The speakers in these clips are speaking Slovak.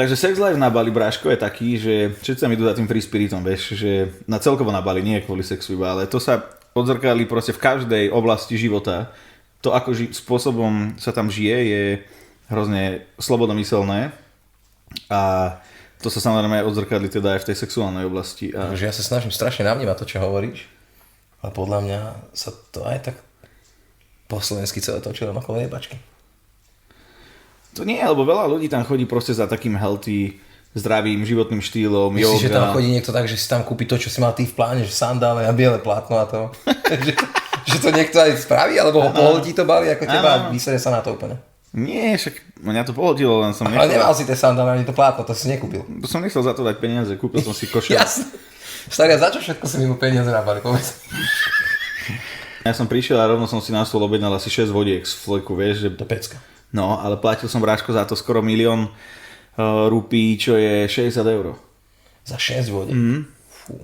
Takže sex life na Bali, bráško, je taký, že všetci tam idú za tým free spiritom, vieš, že na celkovo na Bali, nie kvôli sexu iba, ale to sa odzrkadlí proste v každej oblasti života. To, ako spôsobom sa tam žije, je hrozne slobodomyselné a to sa samozrejme odzrkadlí teda aj v tej sexuálnej oblasti. A... Takže ja sa snažím strašne navnímať to, čo hovoríš, ale podľa mňa sa to aj tak po slovensky celé točilo okolo jebačky. To nie, lebo veľa ľudí tam chodí proste za takým healthy, zdravým životným štýlom, yoga. Myslíš, že tam chodí niekto tak, že si tam kúpi to, čo si mal ty v pláne, že sandále a biele plátno a to? že to niekto aj spraví, alebo ho pohodí to Bali ako teba a vysere sa na to úplne? Nie, však mňa to pohodilo, len som nechcel... Ale nemal si tie sandále ani to plátno, to si nekúpil. To som nechcel za to dať peniaze, kúpil som si košel. Jasne. Starý, a za čo všetko si mimo peniaze na Bali, povedz? Ja som prišiel a rovno som si na stôl objednal asi 6 vodiek z fleku, vieš, že... To pecka. No, ale platil som, bráško, za to skoro 1 000 000 rupí, čo je 60 €. Za 6 vodiek? Fú.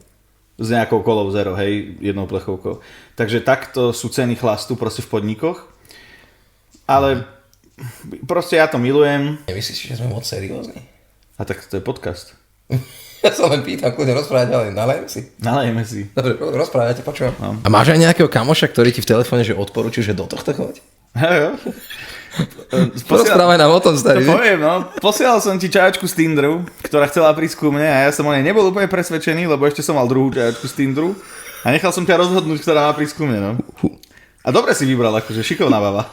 S nejakou kolou zero, hej, jednou plechovkou. Takže takto sú ceny chlastu proste v podnikoch. Ale proste ja to milujem. Nemyslíš, že sme moc seriózni? A tak to je podcast. Ja sa len pýtam, kľudne rozprávať ďalej, nalejme si. Nalejme si. Dobre, rozprávať, ja te počúvam. No. A máš aj nejakého kamoša, ktorý ti v telefóne že odporúči, že do tohto choď? Hejo. Porozprávaj nám o tom, starý. To poviem, no. Posielal som ti čajačku z Tinderu, ktorá chcela prísť ku mne a ja som o nej nebol úplne presvedčený, lebo ešte som mal druhú čajačku z Tinderu a nechal som ťa rozhodnúť, ktorá má prísť ku mne, no. A dobre si vybral, akože šikovná baba.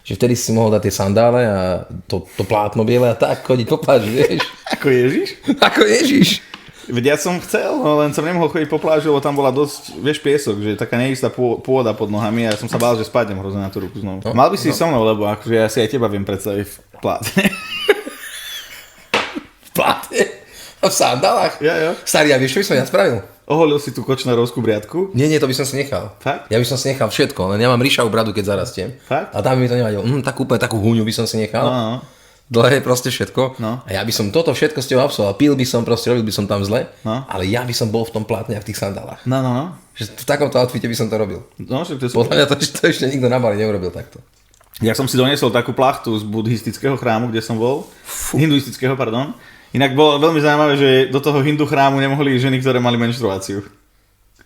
Že vtedy si mohol dať tie sandále a to plátno biele a tak chodiť po pláži, vieš. Ako Ježiš? Ako Ježiš. Veď ja som chcel, no len som nemohol chodiť po pláži, lebo tam bola dosť, vieš, piesok, že taká neistá pôda pod nohami a ja som sa bál, že spadnem hrozne na tú ruku znovu. No, mal by si so mnou, lebo akože ja si aj teba viem predstaviť v plátne. V plátne? A v sandálach? Ja. Starý, a vieš, čo by som ja spravil? Oholil si tú kočnerovskú briadku? Nie, to by som si nechal. Fakt? Ja by som si nechal všetko, len ja mám ríšavú bradu, keď zarastiem. Fakt? A tam by mi to nevadilo. Takú húňu by som si nechal. No. Dlhé proste všetko. No. A ja by som toto všetko s tebou absolvoval. Pil by som, proste robil by som tam zle. No. Ale ja by som bol v tom plátne a v tých sandálach. No. Že v takomto outfite by som to robil. No, že to je Podľa mňa to ešte nikto na Bali neurobil takto. Ja som si doniesol takú plachtu z buddhistického chrámu, kde som bol. Hinduistického, pardon. Inak bolo veľmi zaujímavé, že do toho hindu chrámu nemohli ženy, ktoré mali menštruáciu.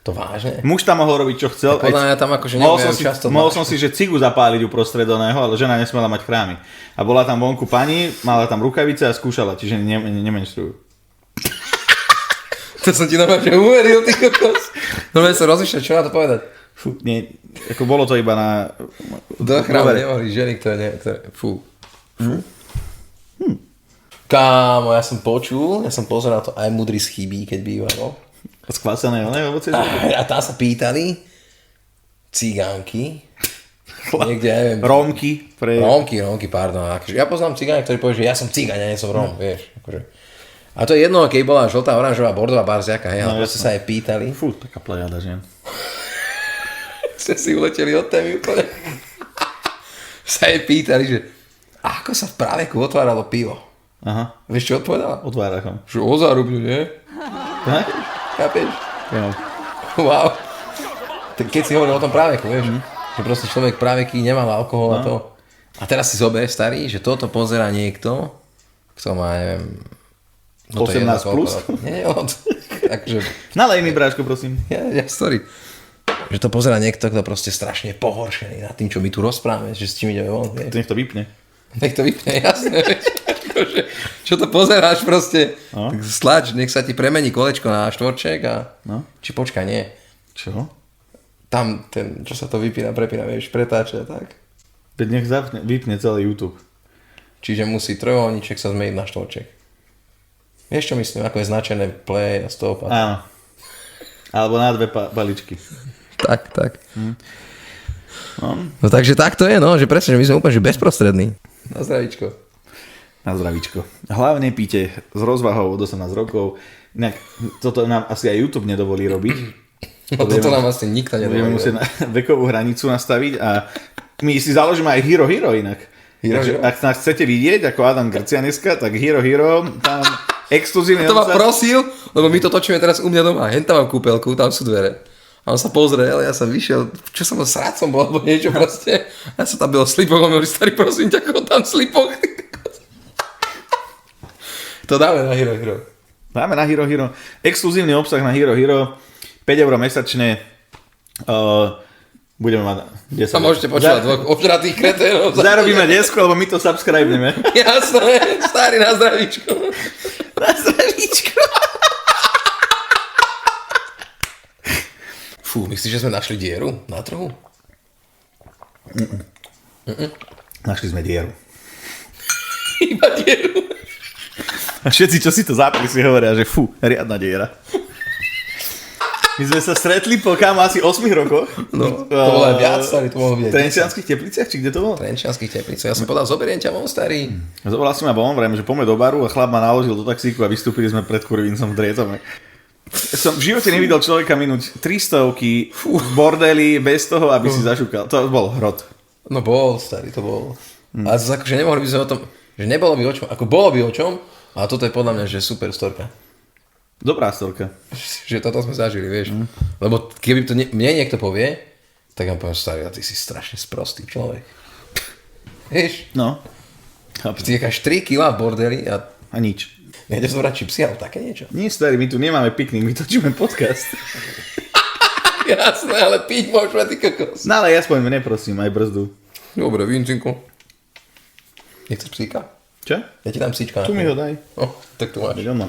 To vážne? Muž tam mohol robiť, čo chcel. Podľa mňa tam akože často. Mohol som si, že cigu zapáliť uprostred oného, ale žena nesmela mať chrámy. A bola tam vonku pani, mala tam rukavice a skúšala, čiže nemenštrujú. To som ti normálne uveril, ty kokos. Normálne som rozmýšľal, čo na to povedať. Fú, nie, ako bolo to iba na... Do chrámu nemohli ženy, ktoré... Fú. Kámo, ja som pozeral to aj Mudrý schybí, keď bývalo. Skvásené, ne? A tam sa pýtali cigánky. Niekde, neviem. Rómky. Rómky, pardon. Akože ja poznám cigány, ktorí povie, že ja som cigáň, ja nie som Róm, vieš. Akože. A to je jedno, keď bola žltá, oranžová, bordová barziaka, hej, ale proste sa aj pýtali. Fú, taká plejada žien. Ste si uleteli od témy úplne. Sa aj pýtali, že ako sa v práveku otváralo pivo. Aha. Vieš, čo odpovedala? Otvárakom. Že o zárubňu, nie? Chápeš? Jo. Wow. Keď si hovoril o tom práveku, vieš, že proste človek práveky nemal alkohol a to. A teraz si zober, starý, že toto pozerá niekto, kto má, neviem... 18 plus? Nie, takže... Nalej mi, bráško, prosím. Ja, sorry. Že to pozerá niekto, kto proste strašne pohoršený nad tým, čo my tu rozprávame, že s čím ideme von, vieš. Nech to vypne. Nech to vypne, jasne, vieš. Čo to pozeráš proste, tak stlač, nech sa ti premení kolečko na štvorček a... No. Či počkaj, nie. Čo? Tam ten, čo sa to vypína, prepína, vieš, pretáča, tak. Veď nech vypne celý YouTube. Čiže musí trojuholníček sa zmeniť na štvorček. Vieš, čo myslím, ako je značené play a stop. Áno. Alebo na dve paličky. Tak. No takže tak to je, no, že presne, že my sme úplne že bezprostrední. Na zdravíčko. Na zdravíčko. Hlavne píte s rozvahou od 18 rokov. Inak toto nám asi aj YouTube nedovolí robiť. No toto nám asi nikto nedovolí. Budeme musieť vekovú hranicu nastaviť a my si založíme aj Hero inak. Takže ak nás chcete vidieť ako Adam Grcia dneska, tak Hero, tam exkluzívne... To ma prosil, lebo my to točíme teraz u mňa doma. Hen tam mám kúpeľku, tam sú dvere. A on sa pozrel, ja som vyšiel, čo som srad som bol, alebo niečo proste. Ja som tam byl slipok, on mi hovorí, starý, prosím ťa, ako tam slipok. To dáme na Hero Hero. Dáme na Hero Hero. Exkluzívny obsah na Hero Hero. 5 eur mesačne. Budeme mať 10. A môžete počúvať dvoch obžratých kreténov. Zarobíme desku, lebo my to subscribneme. Jasné, starý na zdravíčko. Na zdravíčko. Fú, myslíš, že sme našli dieru na trhu? Našli sme dieru. Iba dieru. A všetci, čo si to zapli, si hovoria, že fú, riadna diera. My sme sa stretli po asi 8 rokoch. No, to bolo aj viac, starý, to mohlo byť. V Trenčianskych Tepliciach, či kde to bolo? V Trenčianskych Tepliciach. Ja som povedal, zoberiem ťa von, starý. Zavolal som ma von, vrajme, že poďme do baru a chlap ma naložil do taxíku a vystúpili sme pred kurvincom v Drietome. Som v živote nevidel človeka minúť 300 v bordeli bez toho, aby si zašúkal. To bol hrot. No bol, starý, to bol. Ale zase akože nemohli by sme o tom, že nebolo by o čom, ako bolo by o čom, a toto je podľa mňa, že super storka. Dobrá storka. Že toto sme zažili, vieš. Lebo keby to mne niekto povie, tak ja poviem, starý, a ty si strašne sprostý človek. Vieš? No. Ty jakáš 3 kg v bordeli a nič. nejdeš zobrať čipsy, alebo také niečo. Nie, starý, my tu nemáme piknik, my točíme podcast. Jasné, ale piť môžeme, ty kokos. No ale aspoň mne, prosím, aj brzdu. Dobre, Vincinko. Nechceš psíka? Čo? Ja ti dám psíčka. Tu mi ho daj. Tak tu máš. Veď on má.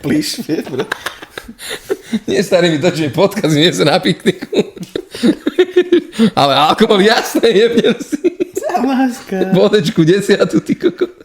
Plíš, vieš, bro. Nie, starý, mi točí podcast, nie sa na pikniku. Ale alkohol jasné, jebnem si. Láska. Vodečku 10, ty kokos.